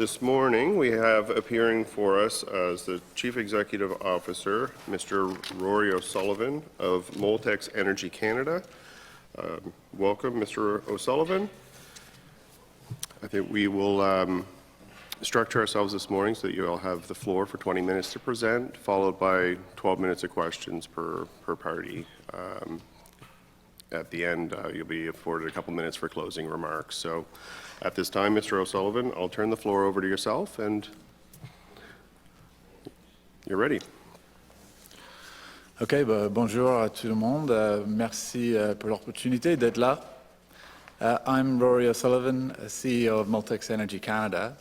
This morning we have appearing for us as the Chief Executive Officer, Mr. Rory O'Sullivan of Moltex Energy Canada. Welcome, Mr. O'Sullivan. I think we will structure ourselves this morning so that you all have the floor for 20 minutes to present, followed by 12 minutes of questions per party. At the end, you'll be afforded a couple minutes for closing remarks. So at this time, Mr. O'Sullivan, I'll turn the floor over to yourself, and you're ready. OK, bonjour à tout le monde. Merci pour l'opportunité d'être là. I'm Rory O'Sullivan, CEO of Moltex Energy Canada.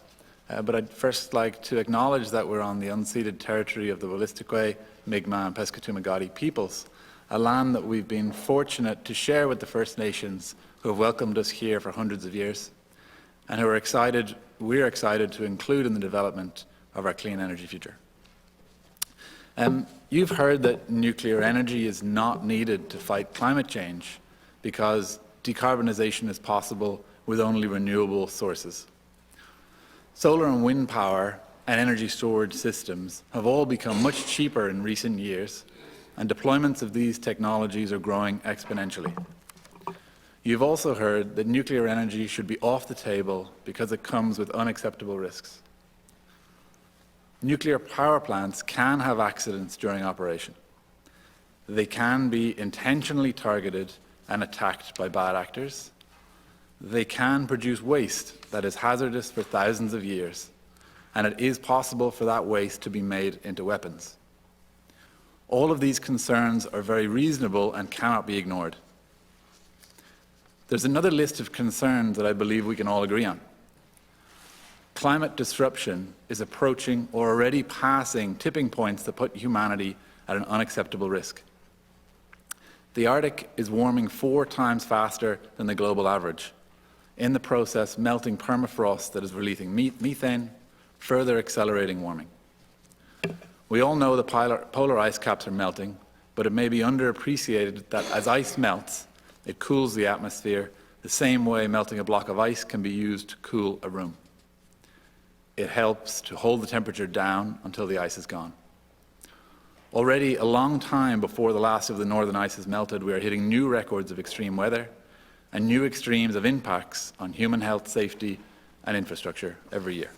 But I'd first like to acknowledge that we're on the unceded territory of the Wolastoqey, Mi'kmaq, and Pescataway peoples, a land that we've been fortunate to share with the First Nations who have welcomed us here for hundreds of years and who are excited, we're excited to include in the development of our clean energy future. You've heard that nuclear energy is not needed to fight climate change because decarbonisation is possible with only renewable sources. Solar and wind power and energy storage systems have all become much cheaper in recent years, and deployments of these technologies are growing exponentially. You've also heard that nuclear energy should be off the table because it comes with unacceptable risks. Nuclear power plants can have accidents during operation. They can be intentionally targeted and attacked by bad actors. They can produce waste that is hazardous for thousands of years, and it is possible for that waste to be made into weapons. All of these concerns are very reasonable and cannot be ignored. There's another list of concerns that I believe we can all agree on. Climate disruption is approaching or already passing tipping points that put humanity at an unacceptable risk. The Arctic is warming 4 times faster than the global average, in the process melting permafrost that is releasing methane, further accelerating warming. We all know the polar ice caps are melting, but it may be underappreciated that as ice melts, it cools the atmosphere the same way melting a block of ice can be used to cool a room. It helps to hold the temperature down until the ice is gone. Already a long time before the last of the northern ice has melted, we are hitting new records of extreme weather and new extremes of impacts on human health, safety, and infrastructure every year.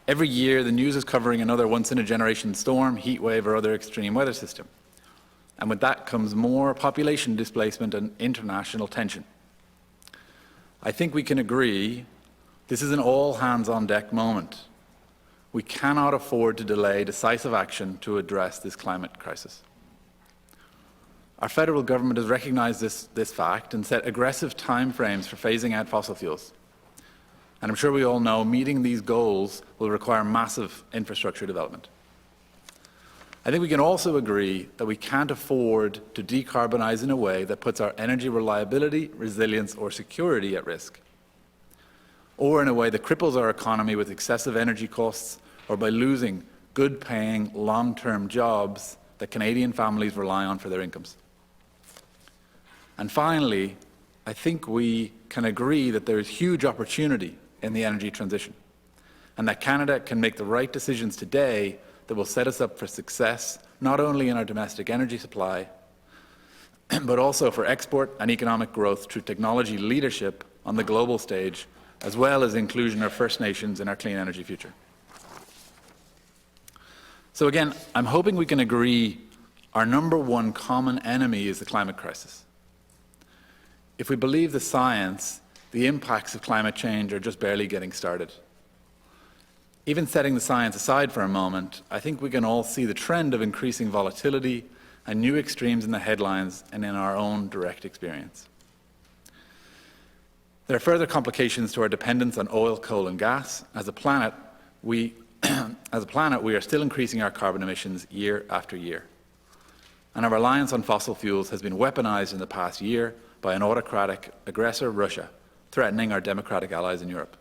Every year, the news is covering another once-in-a-generation storm, heat wave, or other extreme weather system. And with that comes more population displacement and international tension. I think we can agree this is an all-hands-on-deck moment. We cannot afford to delay decisive action to address this climate crisis. Our federal government has recognized this fact and set aggressive timeframes for phasing out fossil fuels. And I'm sure we all know meeting these goals will require massive infrastructure development. I think we can also agree that we can't afford to decarbonize in a way that puts our energy reliability, resilience, or security at risk, or in a way that cripples our economy with excessive energy costs, or by losing good-paying, long-term jobs that Canadian families rely on for their incomes. And finally, I think we can agree that there is huge opportunity in the energy transition, and that Canada can make the right decisions today that will set us up for success, not only in our domestic energy supply, but also for export and economic growth through technology leadership on the global stage, as well as inclusion of First Nations in our clean energy future. So again, I'm hoping we can agree our number one common enemy is the climate crisis. If we believe the science, the impacts of climate change are just barely getting started. Even setting the science aside for a moment, I think we can all see the trend of increasing volatility and new extremes in the headlines and in our own direct experience. There are further complications to our dependence on oil, coal, and gas. As a planet, we are still increasing our carbon emissions year after year. And our reliance on fossil fuels has been weaponized in the past year by an autocratic aggressor, Russia, threatening our democratic allies in Europe.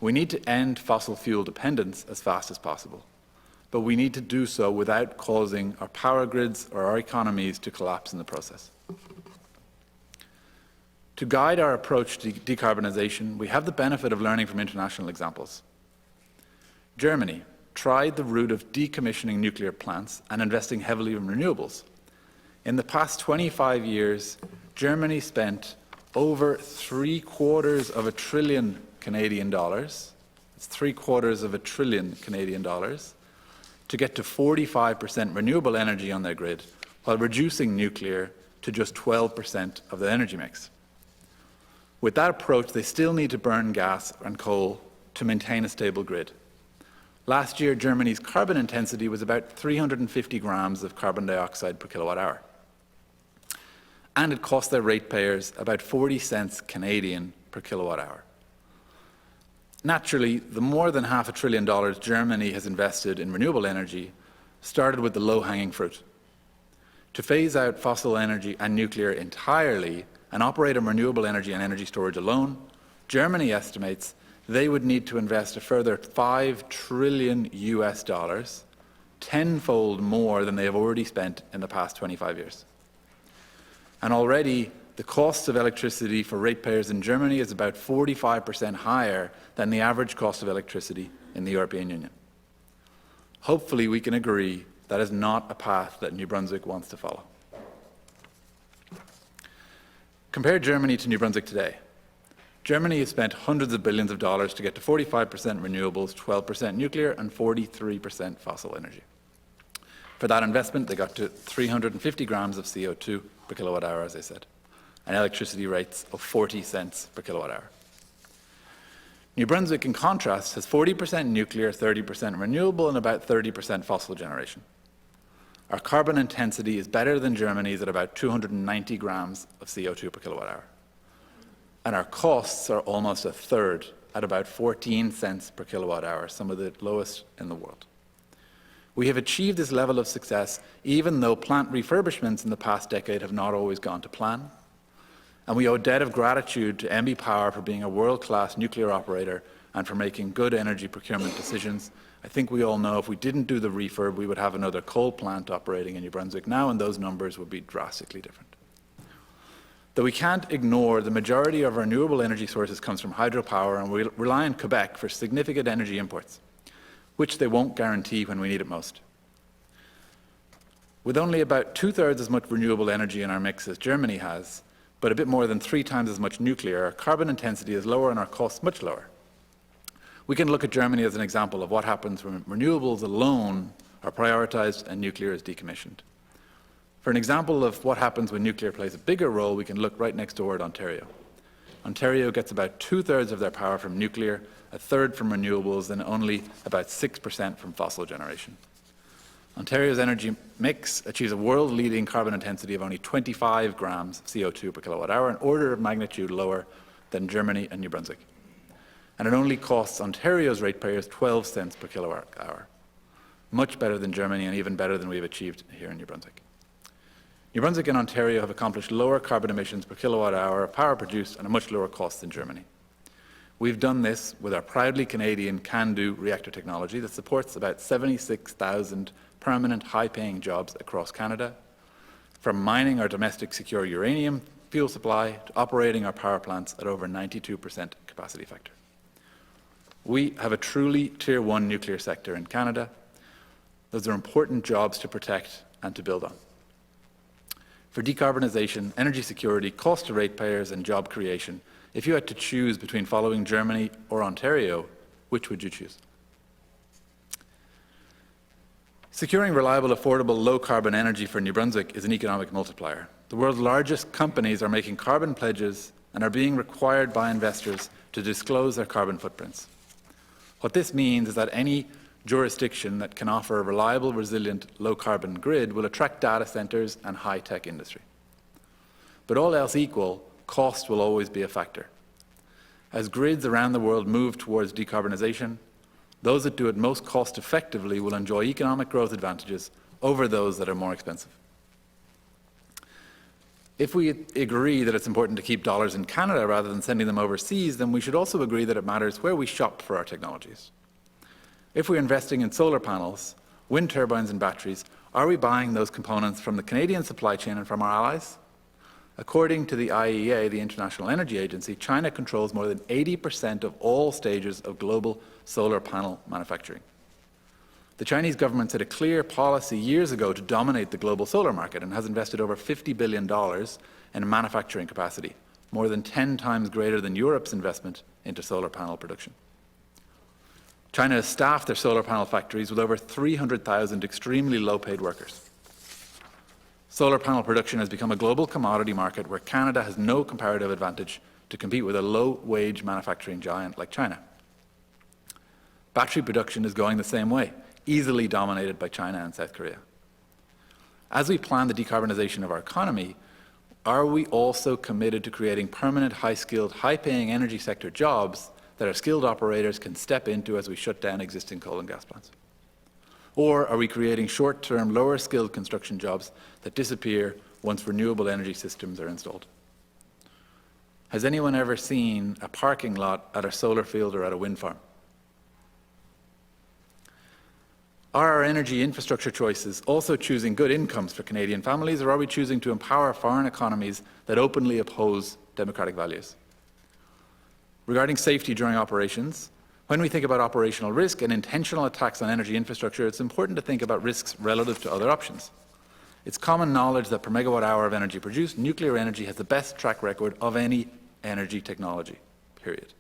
We need to end fossil fuel dependence as fast as possible, but we need to do so without causing our power grids or our economies to collapse in the process. To guide our approach to decarbonisation, we have the benefit of learning from international examples. Germany tried the route of decommissioning nuclear plants and investing heavily in renewables. In the past 25 years, Germany spent over $750 billion Canadian dollars. It's $750 billion Canadian dollars to get to 45% renewable energy on their grid, while reducing nuclear to just 12% of the energy mix. With that approach, they still need to burn gas and coal to maintain a stable grid. Last year, Germany's carbon intensity was about 350 grams of carbon dioxide per kilowatt hour. And it cost their ratepayers about 40 cents Canadian per kilowatt hour. Naturally, the more than $500 billion Germany has invested in renewable energy started with the low-hanging fruit. To phase out fossil energy and nuclear entirely and operate on renewable energy and energy storage alone, Germany estimates they would need to invest a further $5 trillion US, tenfold more than they have already spent in the past 25 years. And already, the cost of electricity for ratepayers in Germany is about 45% higher than the average cost of electricity in the European Union. Hopefully, we can agree that is not a path that New Brunswick wants to follow. Compare Germany to New Brunswick today. Germany has spent hundreds of billions of dollars to get to 45% renewables, 12% nuclear, and 43% fossil energy. For that investment, they got to 350 grams of CO2 per kilowatt hour, as I said, and electricity rates of 40 cents per kilowatt hour. New Brunswick, in contrast, has 40% nuclear, 30% renewable, and about 30% fossil generation. Our carbon intensity is better than Germany's at about 290 grams of CO2 per kilowatt hour. And our costs are almost a third, at about 14 cents per kilowatt hour, some of the lowest in the world. We have achieved this level of success even though plant refurbishments in the past decade have not always gone to plan. And we owe a debt of gratitude to MB Power for being a world-class nuclear operator and for making good energy procurement decisions. I think we all know if we didn't do the refurb, we would have another coal plant operating in New Brunswick now, and those numbers would be drastically different. Though we can't ignore the majority of our renewable energy sources comes from hydropower, and we rely on Quebec for significant energy imports, which they won't guarantee when we need it most. With only about 2/3 as much renewable energy in our mix as Germany has, but a bit more than 3 times as much nuclear, our carbon intensity is lower and our costs much lower. We can look at Germany as an example of what happens when renewables alone are prioritized and nuclear is decommissioned. For an example of what happens when nuclear plays a bigger role, we can look right next door at Ontario. Ontario gets about 2/3 of their power from nuclear, a third from renewables, and only about 6% from fossil generation. Ontario's energy mix achieves a world-leading carbon intensity of only 25 grams of CO2 per kilowatt hour, an order of magnitude lower than Germany and New Brunswick. And it only costs Ontario's ratepayers 12 cents per kilowatt hour. Much better than Germany and even better than we've achieved here in New Brunswick. New Brunswick and Ontario have accomplished lower carbon emissions per kilowatt hour of power produced and a much lower cost than Germany. We've done this with our proudly Canadian CANDU reactor technology that supports about 76,000 permanent high-paying jobs across Canada, from mining our domestic secure uranium fuel supply to operating our power plants at over 92% capacity factor. We have a truly Tier 1 nuclear sector in Canada. Those are important jobs to protect and to build on. For decarbonisation, energy security, cost to ratepayers and job creation, if you had to choose between following Germany or Ontario, which would you choose? Securing reliable, affordable, low-carbon energy for New Brunswick is an economic multiplier. The world's largest companies are making carbon pledges and are being required by investors to disclose their carbon footprints. What this means is that any jurisdiction that can offer a reliable, resilient, low-carbon grid will attract data centres and high-tech industry. But all else equal, cost will always be a factor. As grids around the world move towards decarbonisation, those that do it most cost-effectively will enjoy economic growth advantages over those that are more expensive. If we agree that it's important to keep dollars in Canada rather than sending them overseas, then we should also agree that it matters where we shop for our technologies. If we're investing in solar panels, wind turbines and batteries, are we buying those components from the Canadian supply chain and from our allies? According to the IEA, the International Energy Agency, China controls more than 80% of all stages of global solar panel manufacturing. The Chinese government set a clear policy years ago to dominate the global solar market and has invested over $50 billion in manufacturing capacity, more than 10 times greater than Europe's investment into solar panel production. China has staffed their solar panel factories with over 300,000 extremely low-paid workers. Solar panel production has become a global commodity market where Canada has no comparative advantage to compete with a low-wage manufacturing giant like China. Battery production is going the same way, easily dominated by China and South Korea. As we plan the decarbonization of our economy, are we also committed to creating permanent, high-skilled, high-paying energy sector jobs that our skilled operators can step into as we shut down existing coal and gas plants? Or are we creating short-term, lower-skilled construction jobs that disappear once renewable energy systems are installed? Has anyone ever seen a parking lot at a solar field or at a wind farm? Are our energy infrastructure choices also choosing good incomes for Canadian families, or are we choosing to empower foreign economies that openly oppose democratic values? Regarding safety during operations, when we think about operational risk and intentional attacks on energy infrastructure, it's important to think about risks relative to other options. It's common knowledge that per megawatt hour of energy produced, nuclear energy has the best track record of any energy technology, period.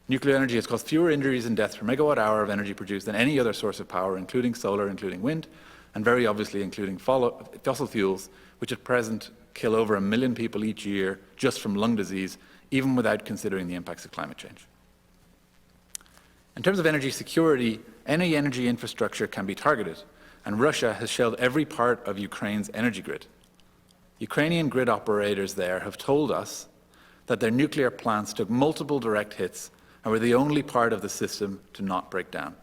Nuclear energy has caused fewer injuries and deaths per megawatt hour of energy produced than any other source of power, including solar, including wind, and very obviously including fossil fuels, which at present kill over 1 million people each year just from lung disease, even without considering the impacts of climate change. In terms of energy security, any energy infrastructure can be targeted, and Russia has shelled every part of Ukraine's energy grid. Ukrainian grid operators there have told us that their nuclear plants took multiple direct hits and were the only part of the system to not break down.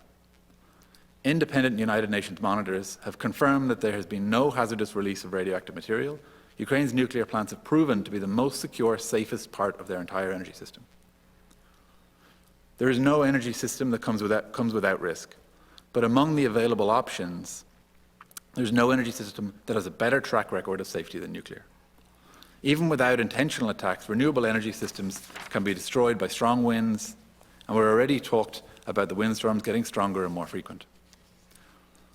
Independent United Nations monitors have confirmed that there has been no hazardous release of radioactive material. Ukraine's nuclear plants have proven to be the most secure, safest part of their entire energy system. There is no energy system that comes without risk, but among the available options, there's no energy system that has a better track record of safety than nuclear. Even without intentional attacks, renewable energy systems can be destroyed by strong winds, and we're already talked about the windstorms getting stronger and more frequent.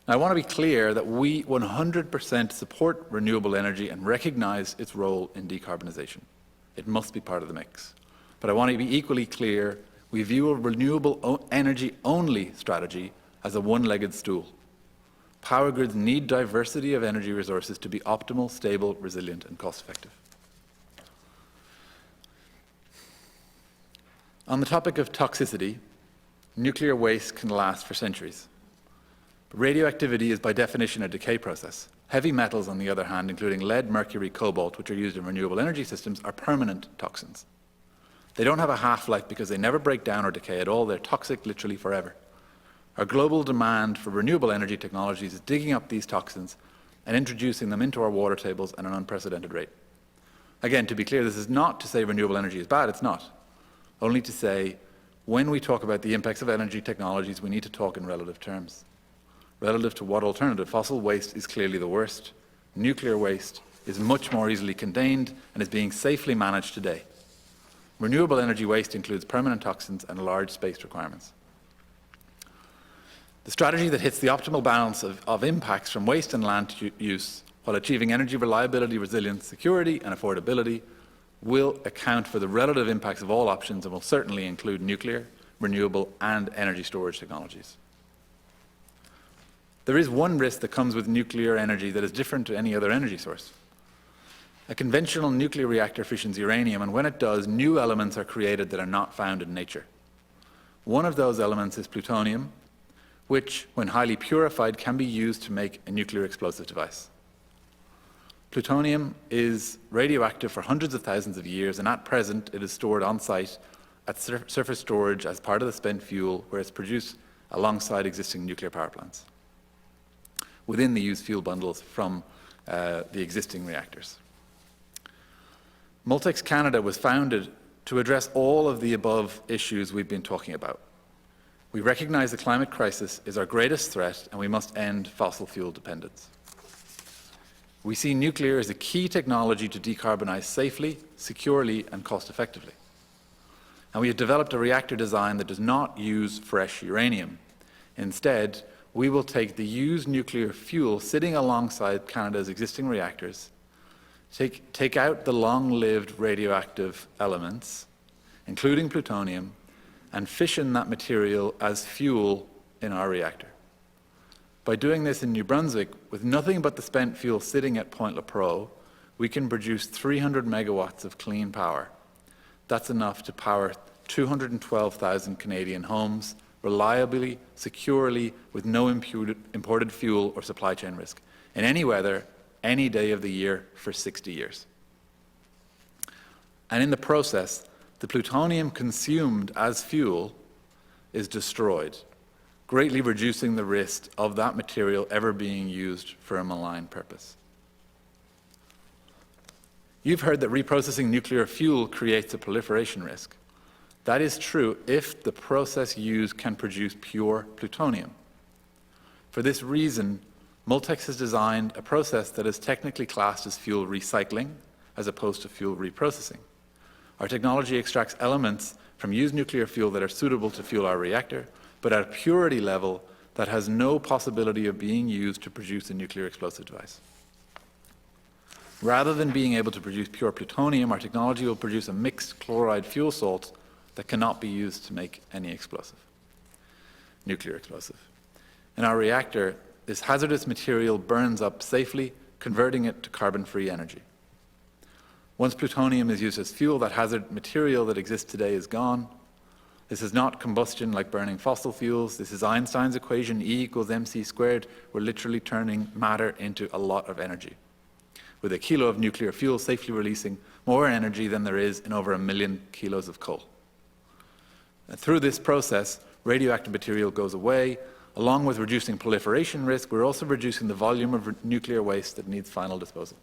Now, I want to be clear that we 100% support renewable energy and recognize its role in decarbonization. It must be part of the mix. But I want to be equally clear, we view a renewable energy-only strategy as a one-legged stool. Power grids need diversity of energy resources to be optimal, stable, resilient, and cost-effective. On the topic of toxicity, nuclear waste can last for centuries. But radioactivity is by definition a decay process. Heavy metals, on the other hand, including lead, mercury, cobalt, which are used in renewable energy systems, are permanent toxins. They don't have a half-life because they never break down or decay at all. They're toxic literally forever. Our global demand for renewable energy technologies is digging up these toxins and introducing them into our water tables at an unprecedented rate. Again, to be clear, this is not to say renewable energy is bad. It's not. Only to say, when we talk about the impacts of energy technologies, we need to talk in relative terms. Relative to what alternative? Fossil waste is clearly the worst. Nuclear waste is much more easily contained and is being safely managed today. Renewable energy waste includes permanent toxins and large space requirements. The strategy that hits the optimal balance of impacts from waste and land use while achieving energy reliability, resilience, security, and affordability will account for the relative impacts of all options and will certainly include nuclear, renewable, and energy storage technologies. There is one risk that comes with nuclear energy that is different to any other energy source. A conventional nuclear reactor fissions uranium, and when it does, new elements are created that are not found in nature. One of those elements is plutonium, which, when highly purified, can be used to make a nuclear explosive device. Plutonium is radioactive for hundreds of thousands of years, and at present it is stored on site at surface storage as part of the spent fuel, where it's produced alongside existing nuclear power plants within the used fuel bundles from the existing reactors. Moltex Canada was founded to address all of the above issues we've been talking about. We recognize the climate crisis is our greatest threat and we must end fossil fuel dependence. We see nuclear as a key technology to decarbonize safely, securely, and cost-effectively. And we have developed a reactor design that does not use fresh uranium. Instead, we will take the used nuclear fuel sitting alongside Canada's existing reactors, take out the long-lived radioactive elements, including plutonium, and fission that material as fuel in our reactor. By doing this in New Brunswick, with nothing but the spent fuel sitting at Point Lepreau, we can produce 300 megawatts of clean power. That's enough to power 212,000 Canadian homes reliably, securely, with no imported fuel or supply chain risk, in any weather, any day of the year, for 60 years. And in the process, the plutonium consumed as fuel is destroyed, greatly reducing the risk of that material ever being used for a malign purpose. You've heard that reprocessing nuclear fuel creates a proliferation risk. That is true if the process used can produce pure plutonium. For this reason, Moltex has designed a process that is technically classed as fuel recycling as opposed to fuel reprocessing. Our technology extracts elements from used nuclear fuel that are suitable to fuel our reactor, but at a purity level that has no possibility of being used to produce a nuclear explosive device. Rather than being able to produce pure plutonium, our technology will produce a mixed chloride fuel salt that cannot be used to make any explosive, nuclear explosive. In our reactor, this hazardous material burns up safely, converting it to carbon-free energy. Once plutonium is used as fuel, that hazard material that exists today is gone. This is not combustion like burning fossil fuels. This is Einstein's equation, E equals mc squared. We're literally turning matter into a lot of energy, with a kilo of nuclear fuel safely releasing more energy than there is in over 1 million kilos of coal. And through this process, radioactive material goes away. Along with reducing proliferation risk, we're also reducing the volume of nuclear waste that needs final disposal.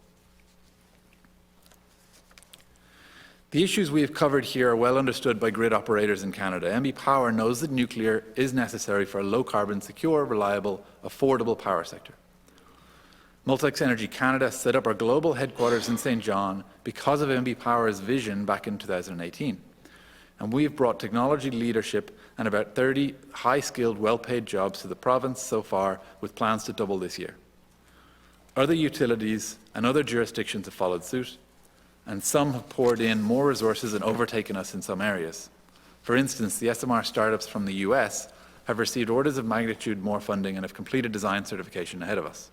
The issues we have covered here are well understood by grid operators in Canada. MB Power knows that nuclear is necessary for a low-carbon, secure, reliable, affordable power sector. Moltex Energy Canada set up our global headquarters in St. John because of MB Power's vision back in 2018. And we have brought technology leadership and about 30 high-skilled, well-paid jobs to the province so far, with plans to double this year. Other utilities and other jurisdictions have followed suit, and some have poured in more resources and overtaken us in some areas. For instance, the SMR startups from the US have received orders of magnitude more funding and have completed design certification ahead of us.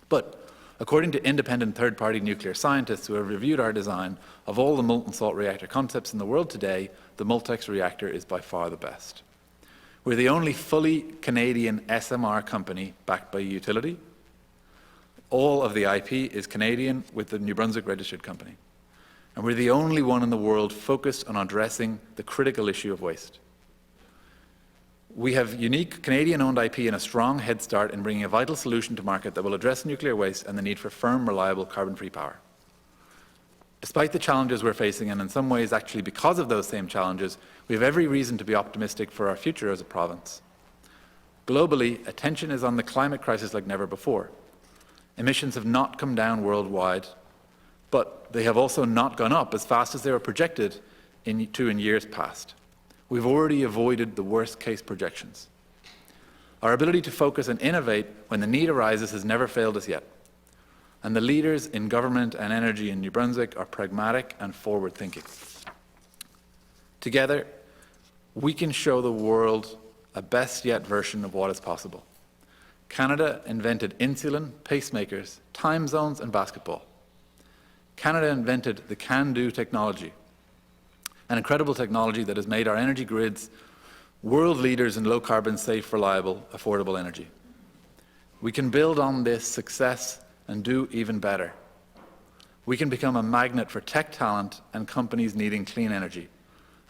But according to independent third-party nuclear scientists who have reviewed our design, of all the molten salt reactor concepts in the world today, the Moltex reactor is by far the best. We're the only fully Canadian SMR company backed by a utility. All of the IP is Canadian with the New Brunswick registered company. And we're the only one in the world focused on addressing the critical issue of waste. We have unique Canadian-owned IP and a strong head start in bringing a vital solution to market that will address nuclear waste and the need for firm, reliable, carbon-free power. Despite the challenges we're facing, and in some ways actually because of those same challenges, we have every reason to be optimistic for our future as a province. Globally, attention is on the climate crisis like never before. Emissions have not come down worldwide, but they have also not gone up as fast as they were projected in years past. We've already avoided the worst-case projections. Our ability to focus and innovate when the need arises has never failed us yet. And the leaders in government and energy in New Brunswick are pragmatic and forward-thinking. Together, we can show the world a best-yet version of what is possible. Canada invented insulin, pacemakers, time zones, and basketball. Canada invented the can-do technology, an incredible technology that has made our energy grids world leaders in low-carbon, safe, reliable, affordable energy. We can build on this success and do even better. We can become a magnet for tech talent and companies needing clean energy,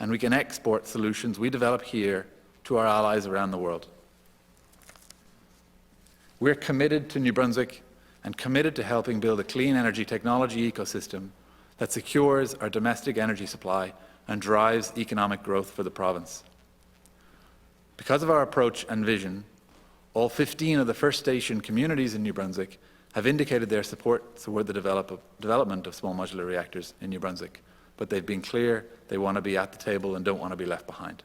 and we can export solutions we develop here to our allies around the world. We're committed to New Brunswick and committed to helping build a clean energy technology ecosystem that secures our domestic energy supply and drives economic growth for the province. Because of our approach and vision, all 15 of the First Station communities in New Brunswick have indicated their support toward the development of small modular reactors in New Brunswick, but they've been clear they want to be at the table and don't want to be left behind.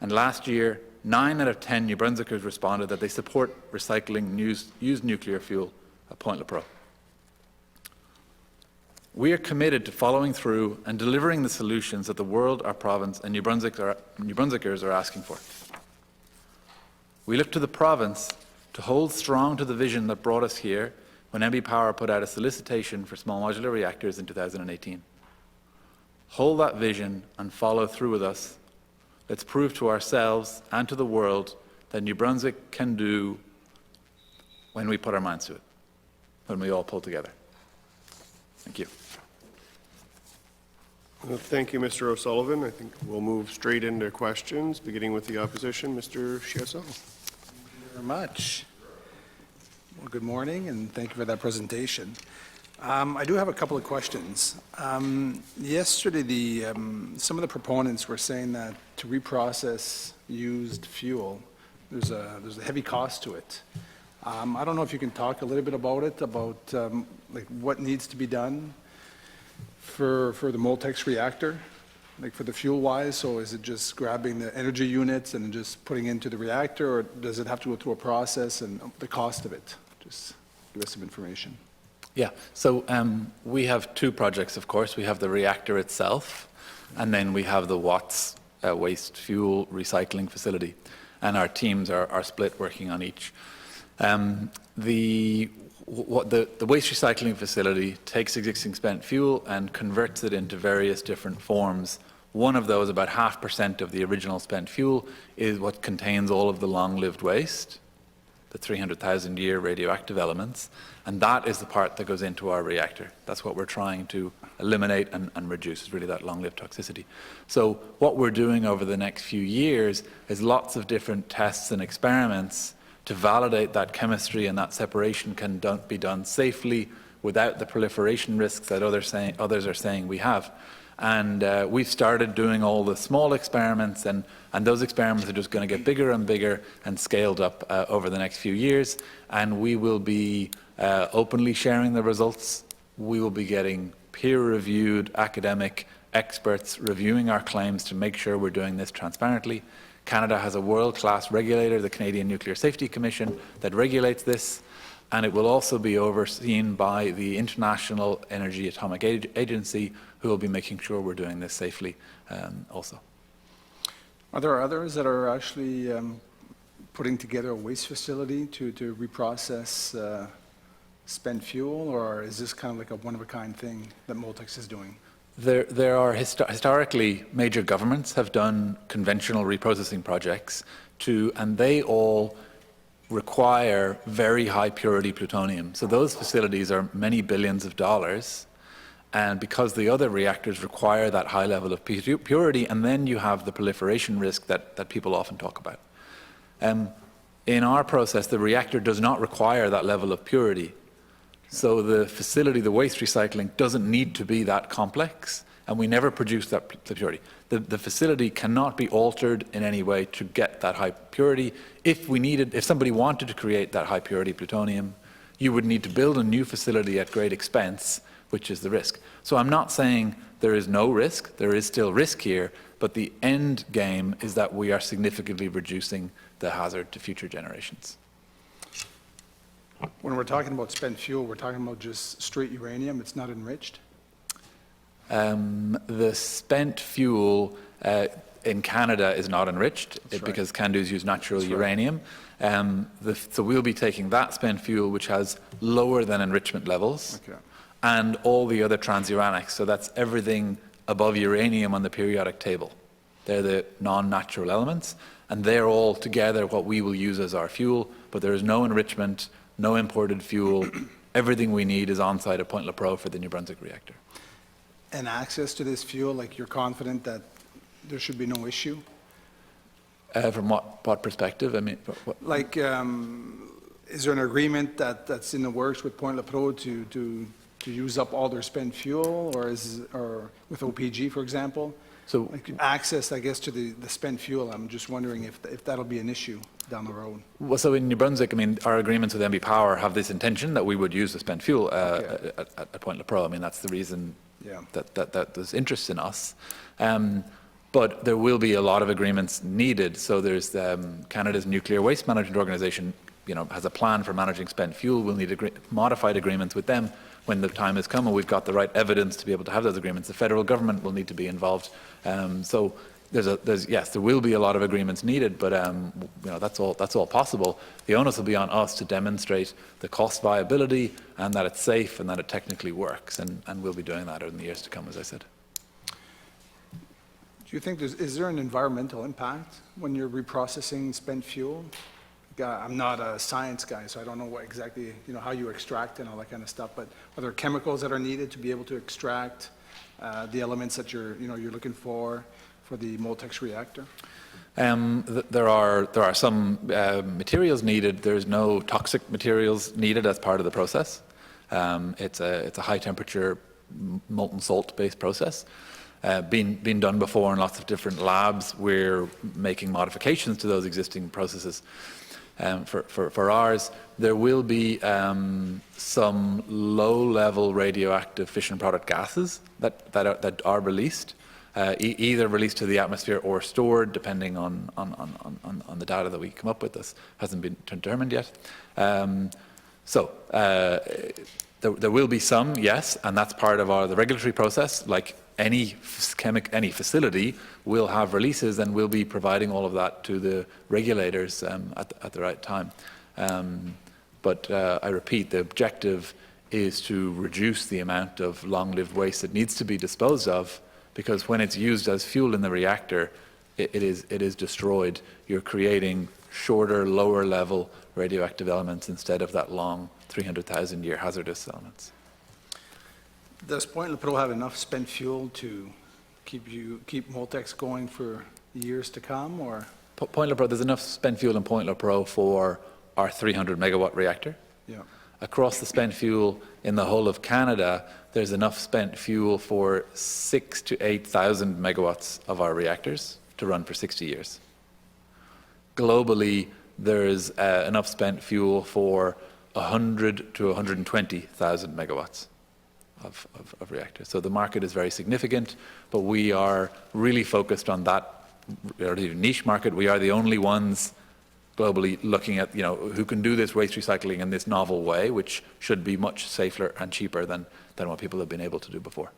And last year, 9 out of 10 New Brunswickers responded that they support recycling used nuclear fuel at Point Lepreau. We are committed to following through and delivering the solutions that the world, our province, and New Brunswickers are asking for. We look to the province to hold strong to the vision that brought us here when MB Power put out a solicitation for small modular reactors in 2018. Hold that vision and follow through with us. Let's prove to ourselves and to the world that New Brunswick can do when we put our minds to it, when we all pull together. Thank you. Well, thank you, Mr. O'Sullivan. I think we'll move straight into questions, beginning with the opposition. Mr. Chiasson. Thank you very much. Well, good morning, and thank you for that presentation. I do have a couple of questions. Yesterday, some of the proponents were saying that to reprocess used fuel, there's a heavy cost to it. I don't know if you can talk a little bit about it, like what needs to be done for the Moltex reactor, like for the fuel-wise. So is it just grabbing the energy units and just putting into the reactor, or does it have to go through a process, and the cost of it? Just give us some information. Yeah, so we have two projects, of course. We have the reactor itself, and then we have the Watts waste fuel recycling facility. And our teams are split working on each. The waste recycling facility takes existing spent fuel and converts it into various different forms. One of those, about 0.5% of the original spent fuel, is what contains all of the long-lived waste, the 300,000-year radioactive elements, and that is the part that goes into our reactor. That's what we're trying to eliminate and reduce, is really that long-lived toxicity. So what we're doing over the next few years is lots of different tests and experiments to validate that chemistry and that separation can be done safely without the proliferation risks that others are saying we have. And we've started doing all the small experiments, and those experiments are just going to get bigger and bigger and scaled up over the next few years. And we will be openly sharing the results. We will be getting peer-reviewed academic experts reviewing our claims to make sure we're doing this transparently. Canada has a world-class regulator, the Canadian Nuclear Safety Commission, that regulates this, and it will also be overseen by the International Energy Atomic Agency, who will be making sure we're doing this safely also. Are there others that are actually putting together a waste facility to reprocess spent fuel, or is this kind of like a one-of-a-kind thing that Moltex is doing? There are historically, major governments have done conventional reprocessing projects and they all require very high purity plutonium. So those facilities are many billions of dollars, and because the other reactors require that high level of purity, and then you have the proliferation risk that people often talk about. In our process, the reactor does not require that level of purity. So the facility, the waste recycling, doesn't need to be that complex, and we never produce that purity. The facility cannot be altered in any way to get that high purity. If somebody wanted to create that high purity plutonium, you would need to build a new facility at great expense, which is the risk. So I'm not saying there is no risk, there is still risk here, but the end game is that we are significantly reducing the hazard to future generations. When we're talking about spent fuel, we're talking about just straight uranium, it's not enriched? The spent fuel in Canada is not enriched because CANDUs use natural uranium. So we'll be taking that spent fuel, which has lower than enrichment levels, and all the other transuranics. So that's everything above uranium on the periodic table. They're the non-natural elements, and they're all together what we will use as our fuel, but there is no enrichment, no imported fuel. Everything we need is on-site at Point Lepreau for the New Brunswick reactor. And access to this fuel, like you're confident that there should be no issue? From what perspective? I mean, like, is there an agreement that's in the works with Point Lepreau to use up all their spent fuel, or with OPG, for example? So like access, I guess, to the spent fuel. I'm just wondering if that'll be an issue down the road. Well, so in New Brunswick, I mean, our agreements with MB Power have this intention that we would use the spent fuel Okay. at Point LaPro. I mean, that's the reason Yeah. that there's interest in us. But there will be a lot of agreements needed. So there's Canada's Nuclear Waste Management Organization, has a plan for managing spent fuel. We'll need modified agreements with them when the time has come and we've got the right evidence to be able to have those agreements. The federal government will need to be involved. So yes, there will be a lot of agreements needed, but that's all possible. The onus will be on us to demonstrate the cost viability and that it's safe and that it technically works, and we'll be doing that in the years to come, as I said. Do you think is there an environmental impact when you're reprocessing spent fuel? I'm not a science guy, so I don't know what exactly, how you extract and all that kind of stuff, but are there chemicals that are needed to be able to extract the elements that you're looking for the Moltex reactor? There are some materials needed. There's no toxic materials needed as part of the process. It's a high temperature molten salt based process. Been done before in lots of different labs. We're making modifications to those existing processes. For ours, there will be some low-level radioactive fission product gases that are released, either released to the atmosphere or stored, depending on the data that we come up with. This hasn't been determined yet. There will be some, yes, and that's part of the regulatory process. Like any facility will have releases, and we'll be providing all of that to the regulators at the right time. But I repeat, the objective is to reduce the amount of long-lived waste that needs to be disposed of, because when it's used as fuel in the reactor, it is destroyed. You're creating shorter, lower-level radioactive elements instead of that long 300,000-year hazardous elements. Does Point LaPro have enough spent fuel to keep Moltex going for years to come, or? Point LaPro, there's enough spent fuel in Point LaPro for our 300 megawatt reactor. Yeah. Across the spent fuel in the whole of Canada, there's enough spent fuel for 6,000 to 8,000 megawatts of our reactors to run for 60 years. Globally, there's enough spent fuel for 100 to 120,000 megawatts of reactors. So the market is very significant, but we are really focused on that relatively niche market. We are the only ones globally looking at, who can do this waste recycling in this novel way, which should be much safer and cheaper than what people have been able to do before.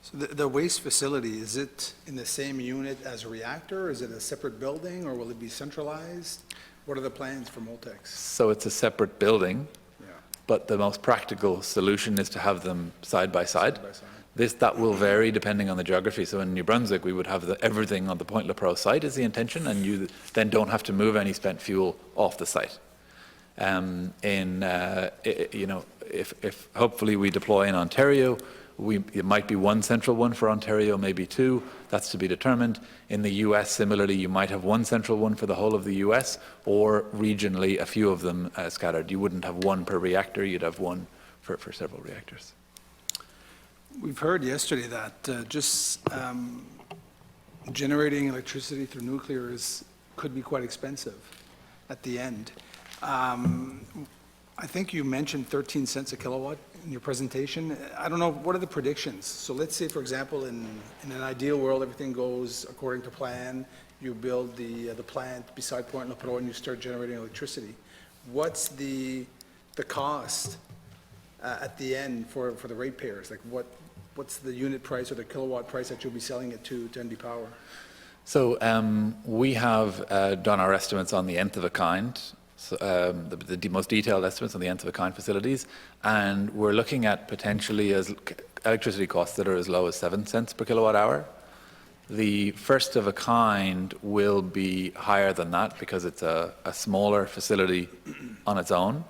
So the waste facility, is it in the same unit as a reactor? Is it a separate building, or will it be centralized? What are the plans for Moltex? So it's a separate building, Yeah. but the most practical solution is to have them side by side. Side by side. That will vary depending on the geography. So in New Brunswick, we would have everything on the Point LaPro site is the intention, and you then don't have to move any spent fuel off the site. If hopefully we deploy in Ontario, it might be one central one for Ontario, maybe two. That's to be determined. In the US, similarly, you might have one central one for the whole of the US, or regionally, a few of them scattered. You wouldn't have one per reactor, you'd have one for several reactors. We've heard yesterday that generating electricity through nuclear could be quite expensive at the end. I think you mentioned 13 cents a kilowatt in your presentation. I don't know, what are the predictions? So let's say, for example, in an ideal world, everything goes according to plan. You build the plant beside Point LaPro and you start generating electricity. What's the cost at the end for the ratepayers? Like what's the unit price or the kilowatt price that you'll be selling it to NB Power? So we have done our estimates on the nth of a kind. So, the most detailed estimates on the nth of a kind facilities, and we're looking at potentially as electricity costs that are as low as 7 cents per kilowatt hour. The first of a kind will be higher than that because it's a smaller facility on its own.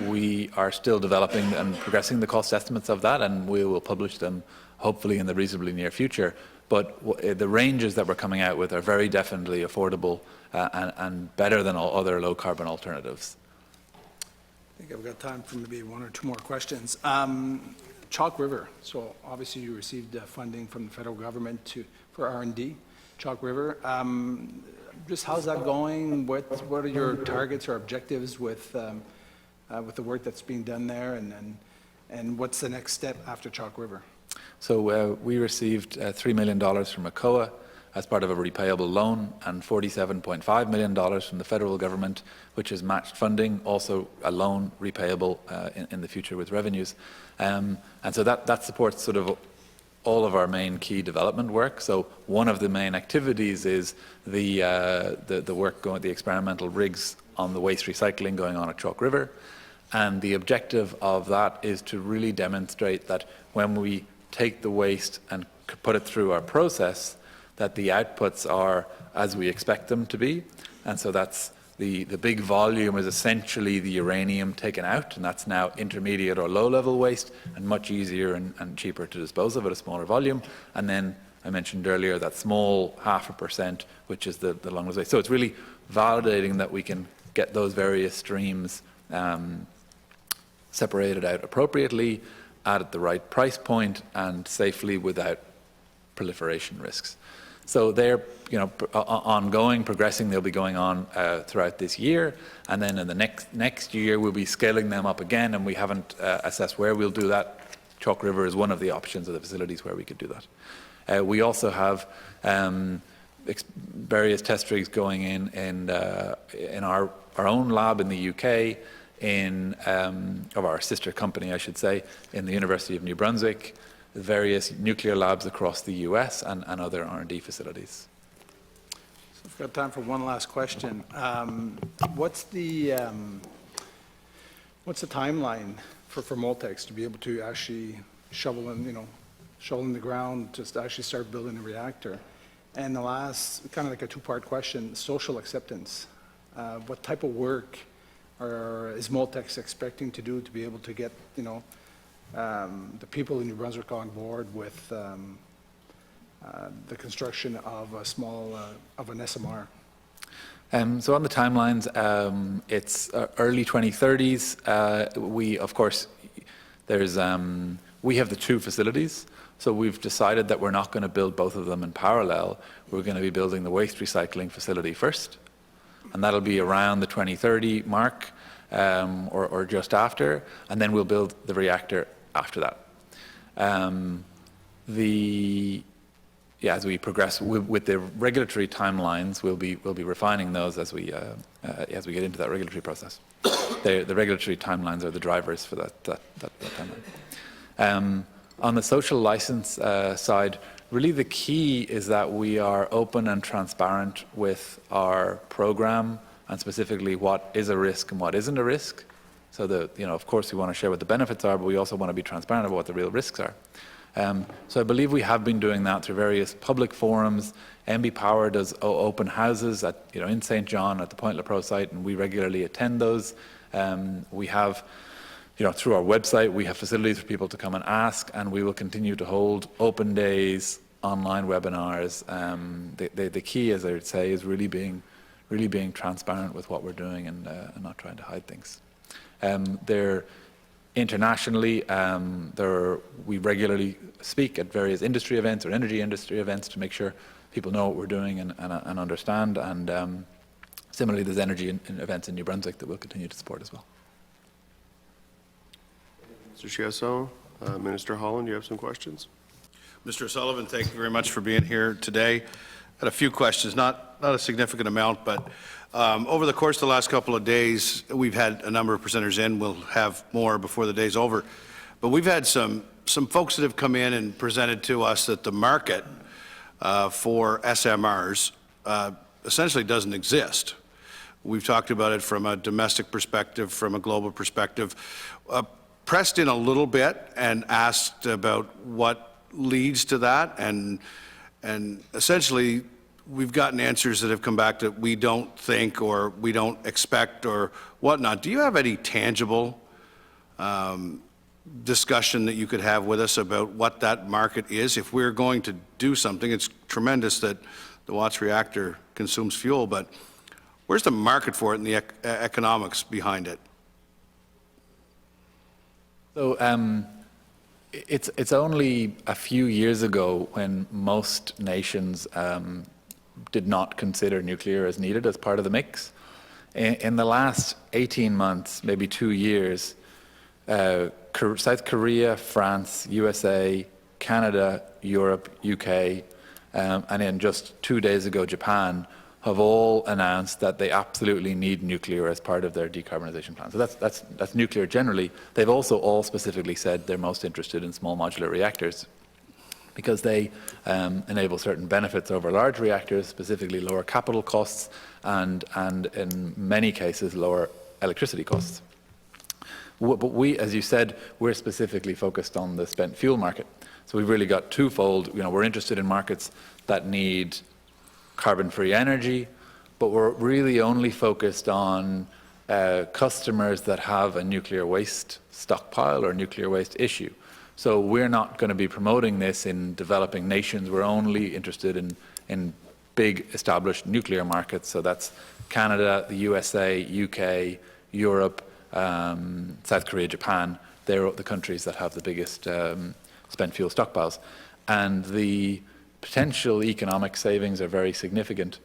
We are still developing and progressing the cost estimates of that, and we will publish them hopefully in the reasonably near future. But the ranges that we're coming out with are very definitely affordable and better than all other low-carbon alternatives. I think I've got time for maybe one or two more questions. Chalk River, so obviously you received funding from the federal government for R&D, Chalk River. Just how's that going? What are your targets or objectives with the work that's being done there, and what's the next step after Chalk River? So we received $3 million from ACOA as part of a repayable loan, and $47.5 million from the federal government, which is matched funding, also a loan repayable in the future with revenues. And so that supports sort of all of our main key development work. So one of the main activities is the work going, the experimental rigs on the waste recycling going on at Chalk River. And the objective of that is to really demonstrate that when we take the waste and put it through our process, that the outputs are as we expect them to be. And so that's the big volume is essentially the uranium taken out, and that's now intermediate or low-level waste, and much easier and cheaper to dispose of at a smaller volume. And then I mentioned earlier that small 0.5%, which is the longest waste. So it's really validating that we can get those various streams separated out appropriately, at the right price point, and safely without proliferation risks. So they're, ongoing, progressing. They'll be going on throughout this year, and then in the next year we'll be scaling them up again. And we haven't assessed where we'll do that. Chalk River is one of the options of the facilities where we could do that. We also have various test rigs going in our own lab in the UK, of our sister company, I should say, in the University of New Brunswick, various nuclear labs across the US, and other R&D facilities. So I've got time for one last question. What's the timeline for Moltex to be able to actually shovel in the ground, just actually start building a reactor? And the last, kind of like a two-part question, social acceptance. What type of work is Moltex expecting to do to be able to get, the people in New Brunswick on board with the construction of a small, of an SMR? So on the timelines, it's early 2030s. We, of course, we have the two facilities, so we've decided that we're not going to build both of them in parallel. We're going to be building the waste recycling facility first, and that'll be around the 2030 mark, or just after, and then we'll build the reactor after that. As we progress with the regulatory timelines, we'll be refining those as we get into that regulatory process. The regulatory timelines are the drivers for that timeline. On the social license side, really the key is that we are open and transparent with our program, and specifically what is a risk and what isn't a risk. So of course we want to share what the benefits are, but we also want to be transparent about what the real risks are. So I believe we have been doing that through various public forums. MB Power does open houses in St. John at the Point Lepreau site, and we regularly attend those. We have, through our website, we have facilities for people to come and ask, and we will continue to hold open days, online webinars. The key, as I would say, is really being transparent with what we're doing and not trying to hide things. Internationally, we regularly speak at various industry events or energy industry events to make sure people know what we're doing and understand. And similarly, there's energy events in New Brunswick that we'll continue to support as well. Mr. Chiasson, Minister Holland, you have some questions? Mr. O'Sullivan, thank you very much for being here today. I had a few questions, not a significant amount, but over the course of the last couple of days, we've had a number of presenters in. We'll have more before the day's over. But we've had some folks that have come in and presented to us that the market for SMRs essentially doesn't exist. We've talked about it from a domestic perspective, from a global perspective. Pressed in a little bit and asked about what leads to that, and essentially we've gotten answers that have come back that we don't think or we don't expect or whatnot. Do you have any tangible discussion that you could have with us about what that market is? If we're going to do something, it's tremendous that the Watts reactor consumes fuel, but where's the market for it and the economics behind it? So It's only a few years ago when most nations did not consider nuclear as needed as part of the mix. In the last 18 months, maybe 2 years, South Korea, France, USA, Canada, Europe, UK, and then just 2 days ago, Japan, have all announced that they absolutely need nuclear as part of their decarbonization plan. So that's nuclear generally. They've also all specifically said they're most interested in small modular reactors because they enable certain benefits over large reactors, specifically lower capital costs and in many cases lower electricity costs. But we, as you said, we're specifically focused on the spent fuel market. So we've really got twofold. We're interested in markets that need carbon-free energy, but we're really only focused on customers that have a nuclear waste stockpile or nuclear waste issue. So we're not going to be promoting this in developing nations. We're only interested in big established nuclear markets. So that's Canada, the USA, UK, Europe, South Korea, Japan. They're the countries that have the biggest spent fuel stockpiles. And the potential economic savings are very significant.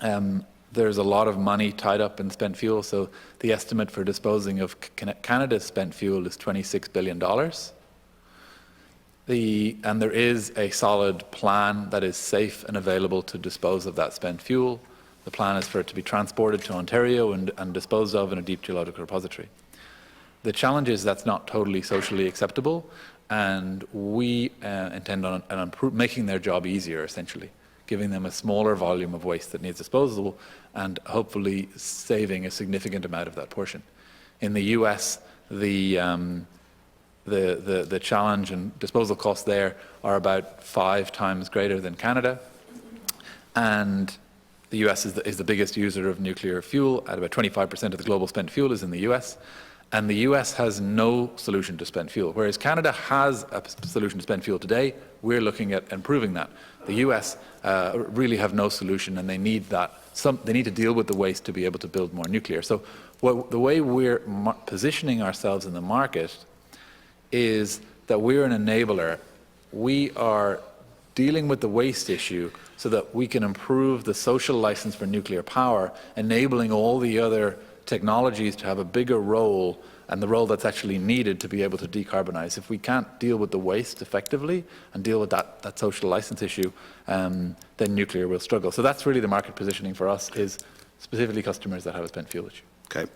There's a lot of money tied up in spent fuel. So the estimate for disposing of Canada's spent fuel is $26 billion. And there is a solid plan that is safe and available to dispose of that spent fuel. The plan is for it to be transported to Ontario and disposed of in a deep geological repository. The challenge is that's not totally socially acceptable, and we intend on making their job easier, essentially, giving them a smaller volume of waste that needs disposal and hopefully saving a significant amount of that portion. In the US, the challenge and disposal costs there are about 5 times greater than Canada, and the US is the biggest user of nuclear fuel. At about 25% of the global spent fuel is in the US, and the US has no solution to spent fuel. Whereas Canada has a solution to spent fuel today, we're looking at improving that. The US really have no solution, and they need that. They need to deal with the waste to be able to build more nuclear. So the way we're positioning ourselves in the market is that we're an enabler. We are dealing with the waste issue so that we can improve the social license for nuclear power, enabling all the other technologies to have a bigger role and the role that's actually needed to be able to decarbonize. If we can't deal with the waste effectively and deal with that social license issue, then nuclear will struggle. So that's really the market positioning for us, is specifically customers that have a spent fuel issue. Okay.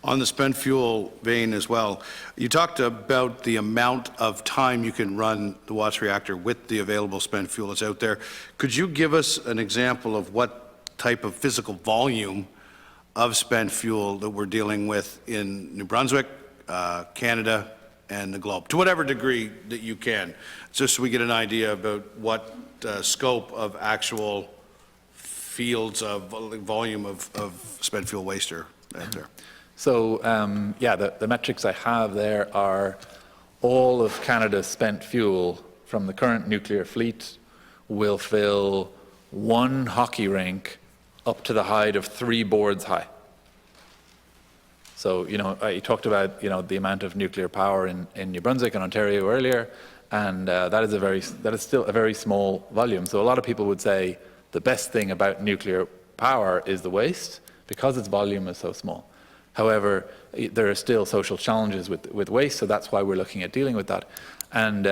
On the spent fuel vein as well, you talked about the amount of time you can run the Watts reactor with the available spent fuel that's out there. Could you give us an example of what type of physical volume of spent fuel that we're dealing with in New Brunswick, Canada, and the globe, to whatever degree that you can, just so we get an idea about what scope of actual fields of volume of spent fuel waste are out there? So, yeah, the metrics I have there are all of Canada's spent fuel from the current nuclear fleet will fill 1 hockey rink up to the height of 3 boards high. So, you talked about, the amount of nuclear power in New Brunswick and Ontario earlier, and that is still a very small volume. So a lot of people would say the best thing about nuclear power is the waste, because its volume is so small. However, there are still social challenges with waste, so that's why we're looking at dealing with that. And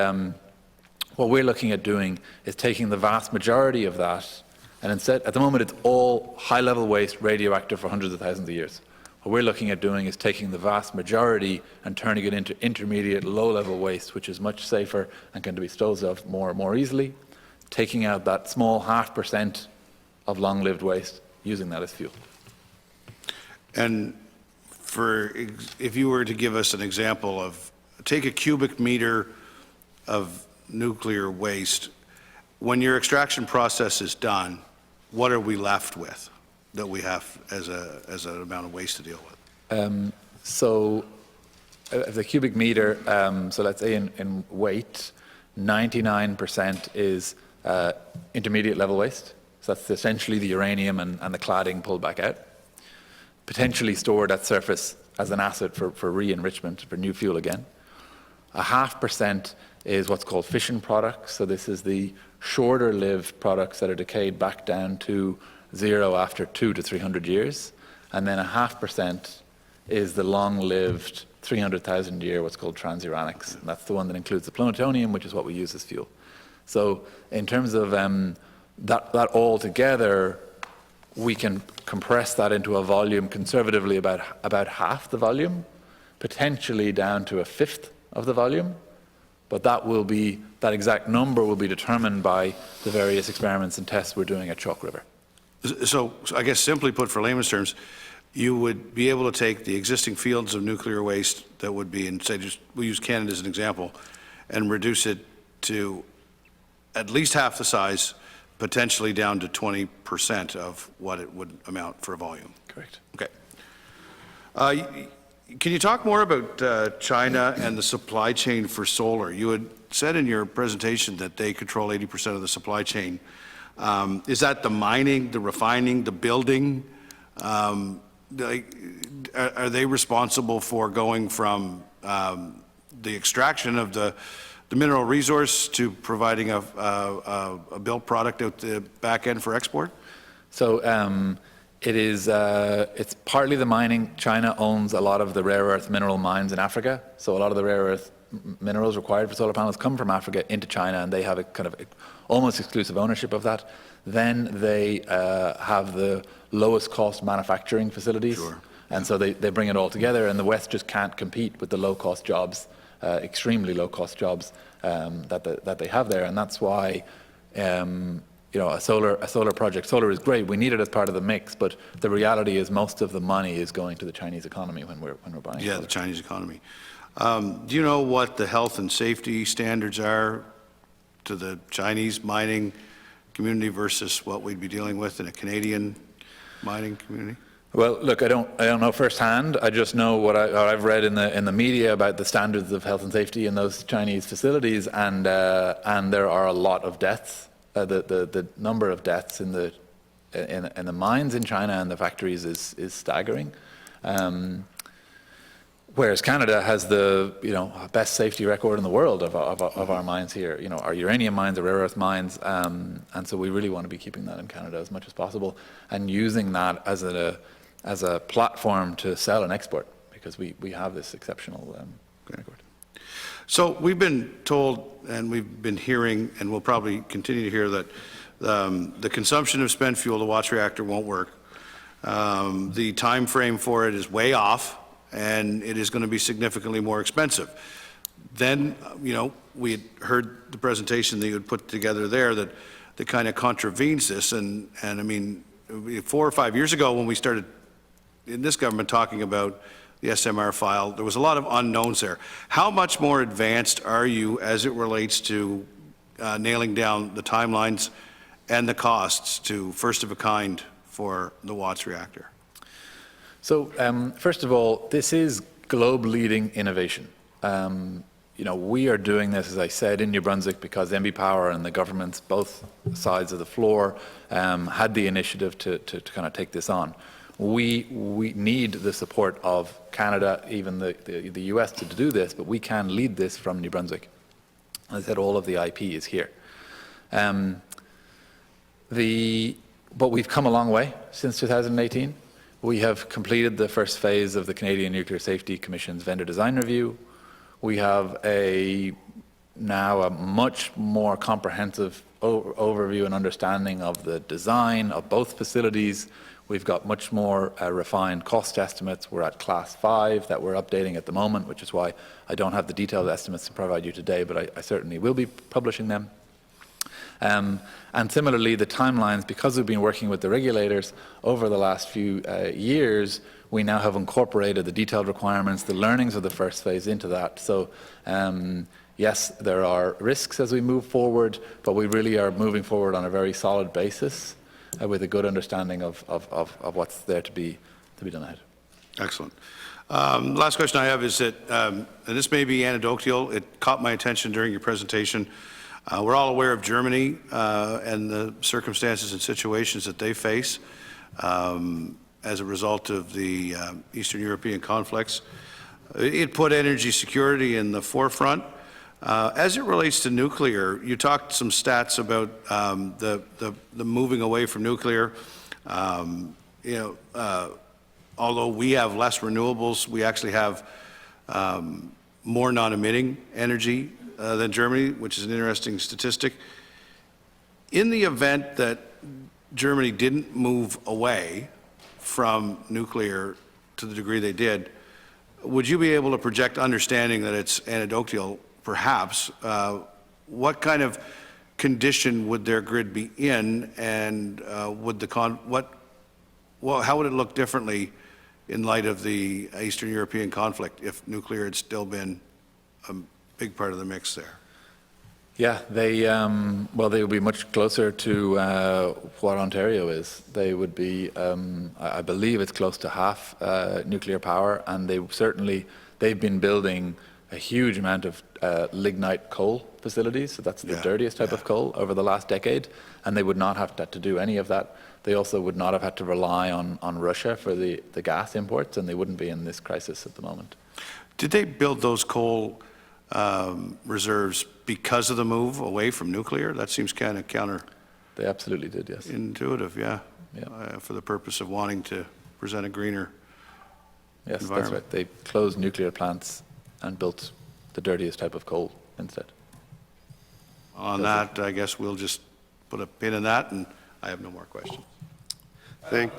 what we're looking at doing is taking the vast majority of that, and instead, at the moment, it's all high-level waste, radioactive for hundreds of thousands of years. What we're looking at doing is taking the vast majority and turning it into intermediate, low-level waste, which is much safer and can be disposed of more easily, taking out that small 0.5% of long-lived waste, using that as fuel. And if you were to give us an example of, take a cubic meter of nuclear waste, when your extraction process is done, what are we left with that we have as an amount of waste to deal with? So the cubic meter, so let's say in weight, 99% is intermediate level waste. So that's essentially the uranium and the cladding pulled back out, potentially stored at surface as an asset for re-enrichment, for new fuel again. 0.5% is what's called fission products. So this is the shorter-lived products that are decayed back down to zero after 200 to 300 years. And then 0.5% is the long-lived 300,000-year, what's called transuranics. And that's the one that includes the plutonium, which is what we use as fuel. So in terms of that all together, we can compress that into a volume conservatively about half the volume, potentially down to a fifth of the volume. But that exact number will be determined by the various experiments and tests we're doing at Chalk River. So I guess simply put, for layman's terms, you would be able to take the existing fields of nuclear waste that would be in, say, we'll use Canada as an example, and reduce it to at least half the size, potentially down to 20% of what it would amount for a volume. Correct. Okay. Can you talk more about China and the supply chain for solar? You had said in your presentation that they control 80% of the supply chain. Is that the mining, the refining, the building? Are they responsible for going from the extraction of the mineral resource to providing a built product out the back end for export? So it's partly the mining. China owns a lot of the rare earth mineral mines in Africa. So a lot of the rare earth minerals required for solar panels come from Africa into China, and they have a kind of almost exclusive ownership of that. Then they have the lowest cost manufacturing facilities. Sure. And so they bring it all together, and the West just can't compete with the low-cost jobs, extremely low-cost jobs that they have there. And that's why a solar project, solar is great, we need it as part of the mix, but the reality is most of the money is going to the Chinese economy when we're buying solar. The Chinese economy. Do you know what the health and safety standards are to the Chinese mining community versus what we'd be dealing with in a Canadian mining community? Well, look, I don't know firsthand. I just know what I've read in the media about the standards of health and safety in those Chinese facilities, and there are a lot of deaths. The number of deaths in the mines in China and the factories is staggering. Whereas Canada has the best safety record in the world of our mines here. Our uranium mines, our rare earth mines, and so we really want to be keeping that in Canada as much as possible and using that as a platform to sell and export, because we have this exceptional record. So we've been told, and we've been hearing, and we'll probably continue to hear, that the consumption of spent fuel, the Watts reactor, won't work. The time frame for it is way off, and it is going to be significantly more expensive. Then, we had heard the presentation that you had put together there that kind of contravenes this, and I mean, 4 or 5 years ago when we started in this government talking about the SMR file, there was a lot of unknowns there. How much more advanced are you as it relates to nailing down the timelines and the costs to first of a kind for the Watts reactor? So first of all, this is globe-leading innovation. We are doing this, as I said, in New Brunswick because MB Power and the governments, both sides of the floor, had the initiative to kind of take this on. We need the support of Canada, even the US, to do this, but we can lead this from New Brunswick. As I said, all of the IP is here. But we've come a long way since 2018. We have completed the first phase of the Canadian Nuclear Safety Commission's vendor design review. We have now a much more comprehensive overview and understanding of the design of both facilities. We've got much more refined cost estimates. We're at class 5 that we're updating at the moment, which is why I don't have the detailed estimates to provide you today, but I certainly will be publishing them. And similarly, the timelines, because we've been working with the regulators over the last few years, we now have incorporated the detailed requirements, the learnings of the first phase into that. So yes, there are risks as we move forward, but we really are moving forward on a very solid basis with a good understanding of what's there to be done ahead. Excellent. Last question I have is that, and this may be anecdotal, it caught my attention during your presentation. We're all aware of Germany and the circumstances and situations that they face as a result of the Eastern European conflicts. It put energy security in the forefront. As it relates to nuclear, you talked some stats about the moving away from nuclear. Although we have less renewables, we actually have more non-emitting energy than Germany, which is an interesting statistic. In the event that Germany didn't move away from nuclear to the degree they did, would you be able to project, understanding that it's anecdotal, perhaps, what kind of condition would their grid be in, and how would it look differently in light of the Eastern European conflict if nuclear had still been a big part of the mix there? Yeah, they would be much closer to what Ontario is. They would be, I believe it's close to half nuclear power, and they've been building a huge amount of lignite coal facilities, so that's the dirtiest type of coal, over the last decade, and they would not have to do any of that. They also would not have had to rely on Russia for the gas imports, and they wouldn't be in this crisis at the moment. Did they build those coal reserves because of the move away from nuclear? That seems kind of counterintuitive, They absolutely did, yes. For the purpose of wanting to present a greener Yes, environment. that's right. They closed nuclear plants and built the dirtiest type of coal instead. On that, I guess we'll just put a pin in that, and I have no more questions. Thank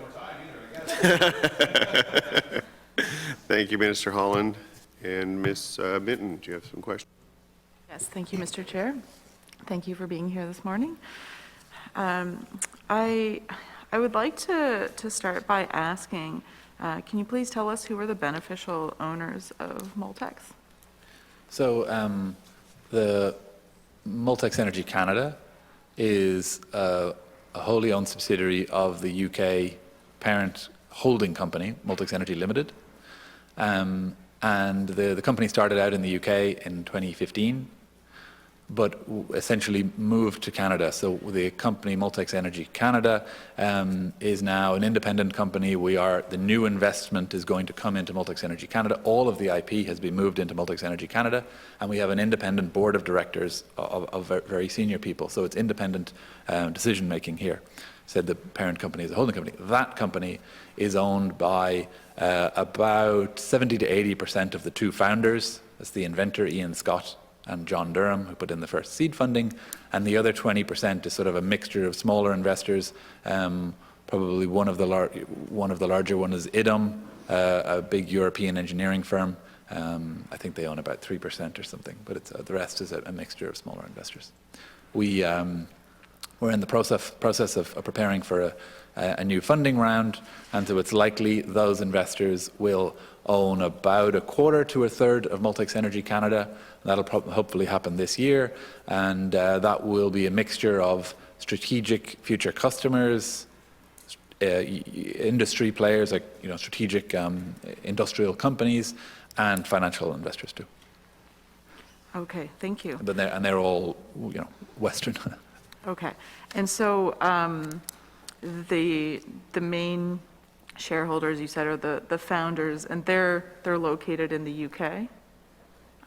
you, Minister Holland. And Ms. Minton, do you have some questions? Yes, thank you, Mr. Chair. Thank you for being here this morning. I would like to start by asking, can you please tell us who are the beneficial owners of Moltex? So the Moltex Energy Canada is a wholly owned subsidiary of the UK parent holding company, Moltex Energy Limited. And the company started out in the UK in 2015, but essentially moved to Canada. So the company Moltex Energy Canada is now an independent company. The new investment is going to come into Moltex Energy Canada. All of the IP has been moved into Moltex Energy Canada, and we have an independent board of directors of very senior people. So it's independent decision-making here. Said the parent company is a holding company. That company is owned by about 70 to 80% of the two founders. That's the inventor, Ian Scott, and John Durham, who put in the first seed funding. And the other 20% is sort of a mixture of smaller investors. Probably one of the larger one is IDUM, a big European engineering firm. I think they own about 3% or something, but the rest is a mixture of smaller investors. We're in the process of preparing for a new funding round, and so it's likely those investors will own about a quarter to a third of Moltex Energy Canada. That'll hopefully happen this year, and that will be a mixture of strategic future customers, industry players like strategic industrial companies, and financial investors too. Okay, thank you. But they're all Western. Okay, and so the main shareholders, you said, are the founders, and they're located in the UK?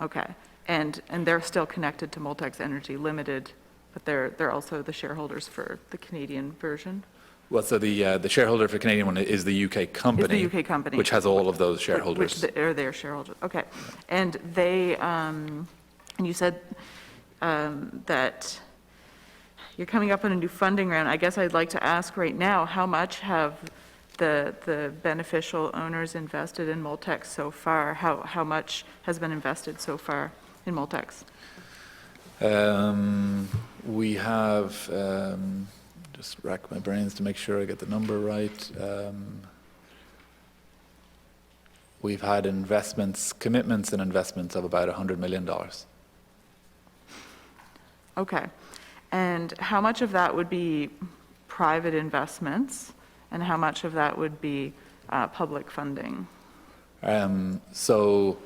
Okay, and they're still connected to Moltex Energy Limited, but they're also the shareholders for the Canadian version? Well, so the shareholder for Canadian one is the UK company. Is the UK company. Which has all of those shareholders. Which are their shareholders, okay. And they, and you said that you're coming up on a new funding round. I guess I'd like to ask right now, how much have the beneficial owners invested in Moltex so far? How much has been invested so far in Moltex? We have, just rack my brains to make sure I get the number right. We've had commitments and investments of about $100 million. Okay. And how much of that would be private investments, and how much of that would be public funding? So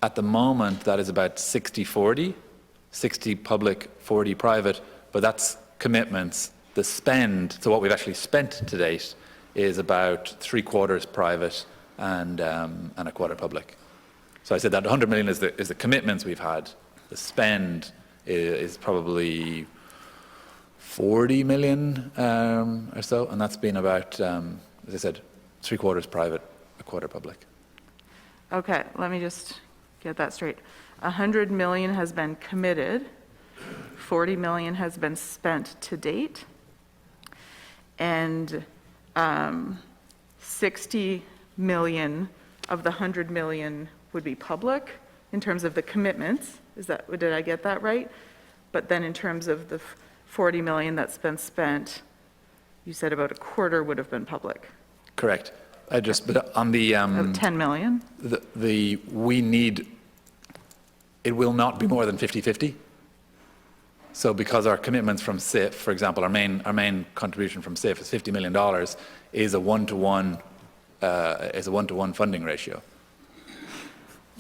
at the moment, that is about 60-40, 60 public, 40 private, but that's commitments. The spend, so what we've actually spent to date, is about 3/4 private and a quarter public. So I said that 100 million is the commitments we've had. The spend is probably 40 million or so, and that's been about, as I said, 3/4 private, 1/4 public. Okay, let me just get that straight. 100 million has been committed, 40 million has been spent to date, and 60 million of the 100 million would be public in terms of the commitments. Did I get that right? But then in terms of the 40 million that's been spent, you said about 1/4 would have been public. Correct. But on the, 10 million? it will not be more than 50/50. So because our commitments from SIF, for example, our main contribution from SIF is $50 million, is a one-to-one funding ratio.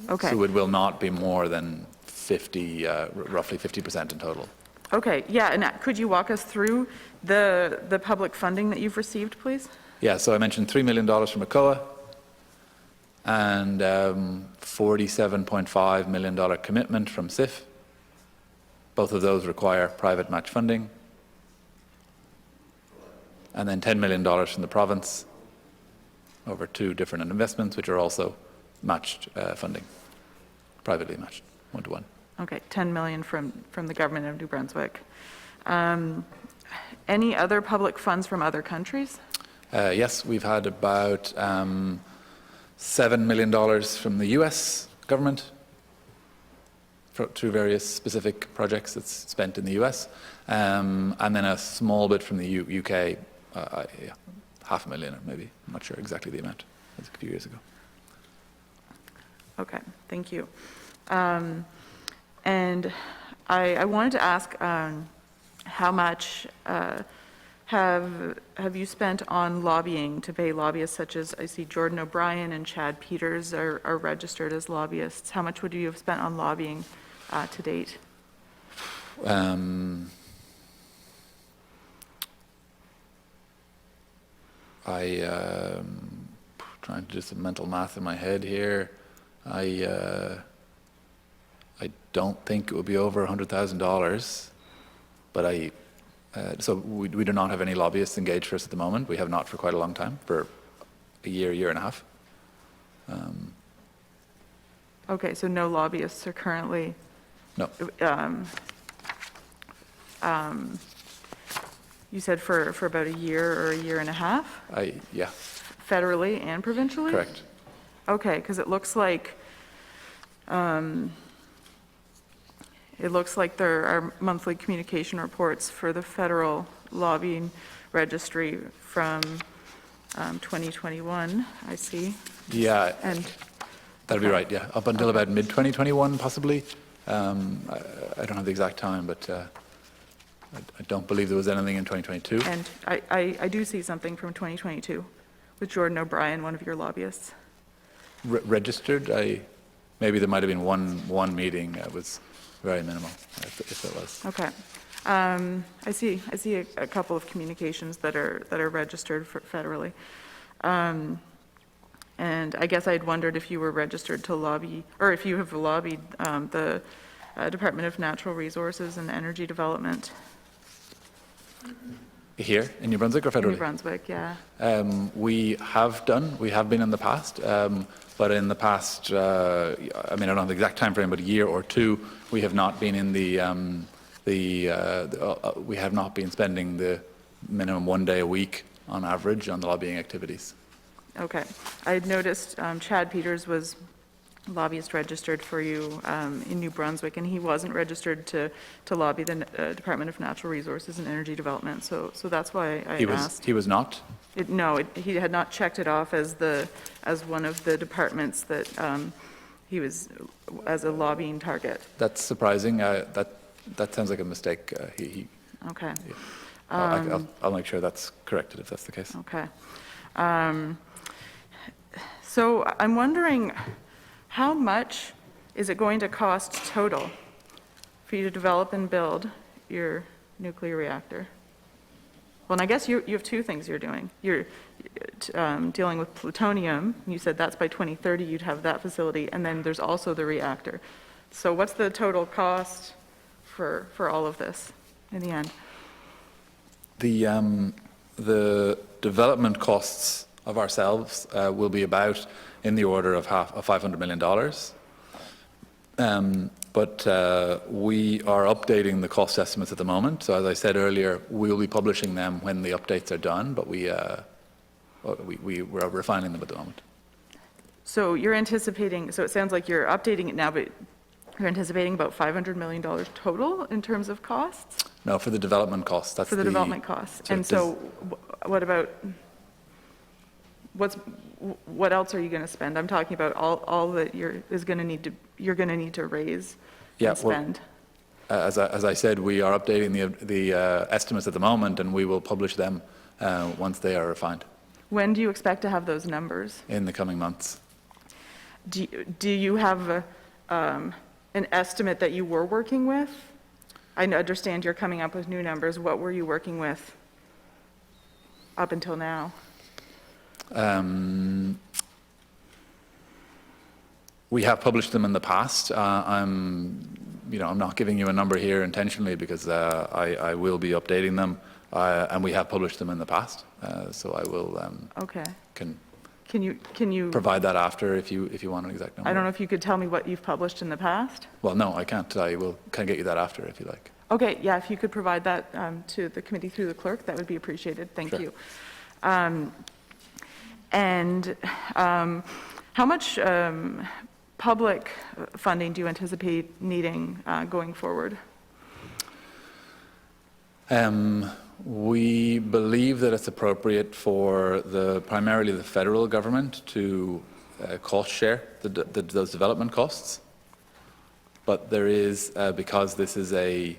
Okay. So it will not be more than 50, roughly 50% in total. Okay, yeah, and could you walk us through the public funding that you've received, please? Yeah, so I mentioned $3 million from ACOA and $47.5 million commitment from SIF. Both of those require private match funding. And then $10 million from the province over 2 different investments, which are also matched funding, privately matched, 1-to-1. Okay, 10 million from the government of New Brunswick. Any other public funds from other countries? Yes, we've had about $7 million from the US government through various specific projects that's spent in the US, and then a small bit from the UK, yeah, $500,000 or maybe, I'm not sure exactly the amount, that's a few years ago. Okay, thank you. And I wanted to ask how much have you spent on lobbying to pay lobbyists such as, I see Jordan O'Brien and Chad Peters are registered as lobbyists. How much would you have spent on lobbying to date? Trying to do some mental math in my head here. I don't think it would be over $100,000, but so we do not have any lobbyists engaged for us at the moment. We have not for quite a long time, for a year and a half. Okay, so no lobbyists are currently, No, you said for about a year or a year and a half, yeah, federally and provincially? correct. Okay, because it looks like there are monthly communication reports for the federal lobbying registry from 2021, I see. Yeah, And, that'll be right, yeah. Up until about mid-2021, possibly. I don't have the exact time, but I don't believe there was anything in 2022. and I do see something from 2022 with Jordan O'Brien, one of your lobbyists. Registered, maybe there might have been one meeting. It was very minimal, if it was. Okay. I see a couple of communications that are registered federally. And I guess I'd wondered if you were registered to lobby, or if you have lobbied the Department of Natural Resources and Energy Development. Here, in New Brunswick or In New federally? Brunswick, yeah. We have been in the past, but in the past, I mean, I don't have the exact time frame, but a year or two, we have not been in we have not been spending the minimum 1 day a week on average on the lobbying activities. Okay. I had noticed Chad Peters was lobbyist registered for you in New Brunswick, and he wasn't registered to lobby the Department of Natural Resources and Energy Development, so that's why I asked. He was not? He had not checked it off as one of the departments that he was as a lobbying target. That's surprising. That sounds like a mistake. Okay. I'll make sure that's corrected if that's the case. Okay. So I'm wondering, how much is it going to cost total for you to develop and build your nuclear reactor? Well, and I guess you have two things you're doing. You're dealing with plutonium. You said that's by 2030 you'd have that facility, and then there's also the reactor. So what's the total cost for all of this in the end? The development costs of ourselves will be about in the order of $500 million. But we are updating the cost estimates at the moment. So as I said earlier, we'll be publishing them when the updates are done, but we're refining them at the moment. So you're anticipating, so it sounds like you're updating it now, but you're anticipating about $500 million total in terms of costs? No, for the development costs. That's For the development costs. so And so what about, what else are you going to spend? I'm talking about all that you're going to need to raise and spend. As I said, we are updating the estimates at the moment, and we will publish them once they are refined. When do you expect to have those numbers? In the coming months. Do you have an estimate that you were working with? I understand you're coming up with new numbers. What were you working with up until now? We have published them in the past. I'm not giving you a number here intentionally because I will be updating them, and we have published them in the past. So I will Okay. can you provide that after if you want an exact number. I don't know if you could tell me what you've published in the past? Well, no, I can't. I can get you that after if you like. Okay, yeah, if you could provide that to the committee through the clerk, that would be appreciated. Thank Sure. you. And how much public funding do you anticipate needing going forward? We believe that it's appropriate for primarily the federal government to cost share those development costs. But there is, because this is a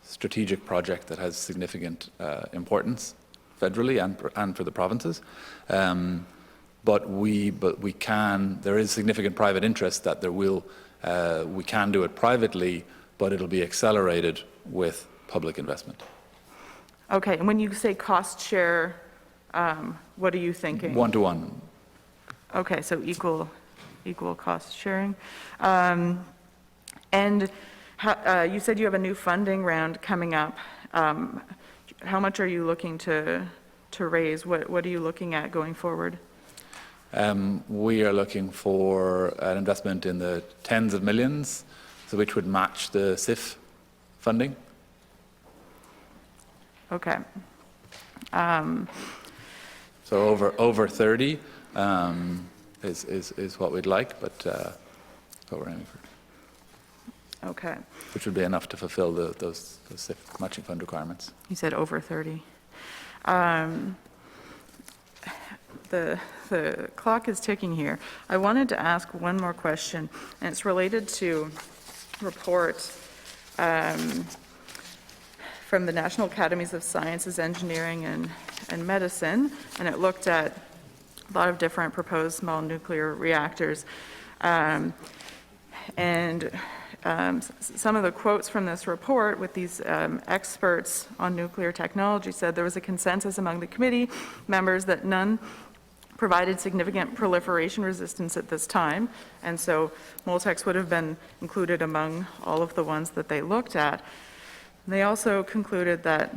strategic project that has significant importance federally and for the provinces, but there is significant private interest that we can do it privately, but it'll be accelerated with public investment. Okay, and when you say cost share, what are you thinking? 1-to-1. Okay, so equal cost sharing. And you said you have a new funding round coming up. How much are you looking to raise? What are you looking at going forward? We are looking for an investment in the tens of millions, so which would match the SIF funding. Okay. So over 30 is what we'd like, but what we're aiming for. Okay. Which would be enough to fulfill those SIF matching fund requirements. You said over 30. The clock is ticking here. I wanted to ask one more question, and it's related to reports from the National Academies of Sciences, Engineering, and Medicine, and it looked at a lot of different proposed small nuclear reactors. And some of the quotes from this report with these experts on nuclear technology said there was a consensus among the committee members that none provided significant proliferation resistance at this time, and so Moltex would have been included among all of the ones that they looked at. They also concluded that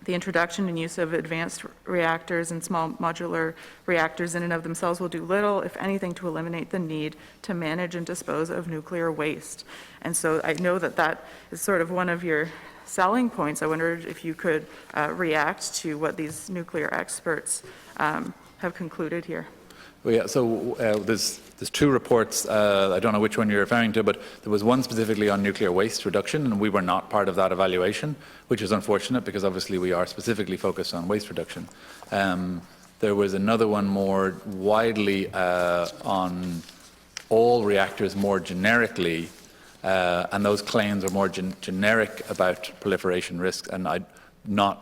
the introduction and use of advanced reactors and small modular reactors in and of themselves will do little, if anything, to eliminate the need to manage and dispose of nuclear waste. And so I know that that is sort of one of your selling points. I wondered if you could react to what these nuclear experts have concluded here. Well, yeah, so there's two reports. I don't know which one you're referring to, but there was one specifically on nuclear waste reduction, and we were not part of that evaluation, which is unfortunate because obviously we are specifically focused on waste reduction. There was another one more widely on all reactors more generically, and those claims are more generic about proliferation risks, and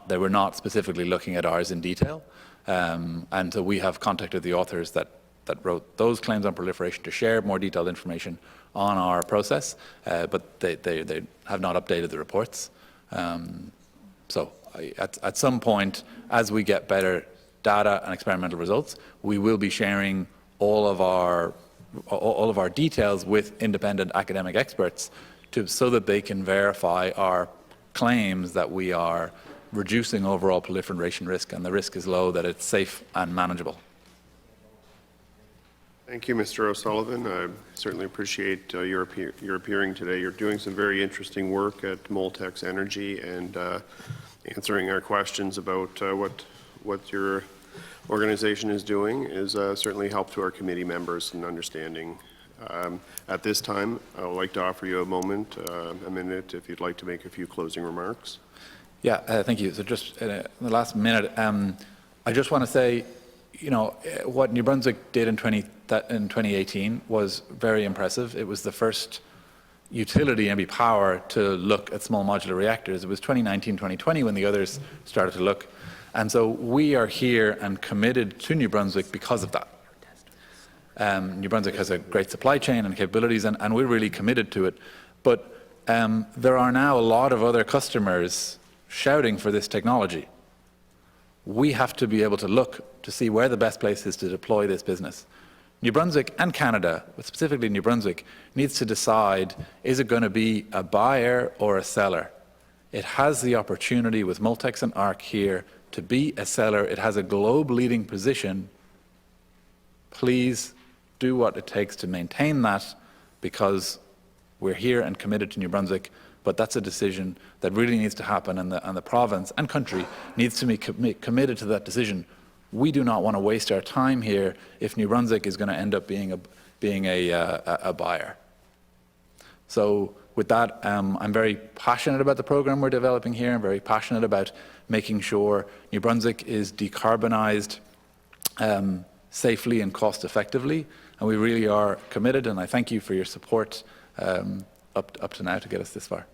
they were not specifically looking at ours in detail. And so we have contacted the authors that wrote those claims on proliferation to share more detailed information on our process, but they have not updated the reports. So at some point, as we get better data and experimental results, we will be sharing all of our details with independent academic experts so that they can verify our claims that we are reducing overall proliferation risk and the risk is low, that it's safe and manageable. Thank you, Mr. O'Sullivan. I certainly appreciate your appearing today. You're doing some very interesting work at Moltex Energy and answering our questions about what your organization is doing is certainly help to our committee members in understanding. At this time, I would like to offer you a minute, if you'd like to make a few closing remarks. Yeah, thank you. So just in the last minute, I just want to say, you know, what New Brunswick did in 2018 was very impressive. It was the first utility NB Power to look at small modular reactors. It was 2019, 2020 when the others started to look. And so we are here and committed to New Brunswick because of that. New Brunswick has a great supply chain and capabilities, and we're really committed to it. But there are now a lot of other customers shouting for this technology. We have to be able to look to see where the best place is to deploy this business. New Brunswick and Canada, but specifically New Brunswick, needs to decide, is it going to be a buyer or a seller? It has the opportunity with Moltex and ARC here to be a seller. It has a globe-leading position. Please do what it takes to maintain that, because we're here and committed to New Brunswick, but that's a decision that really needs to happen, and the province and country needs to be committed to that decision. We do not want to waste our time here if New Brunswick is going to end up being a buyer. So with that, I'm very passionate about the program we're developing here. I'm very passionate about making sure New Brunswick is decarbonized safely and cost effectively, and we really are committed, and I thank you for your support up to now to get us this far.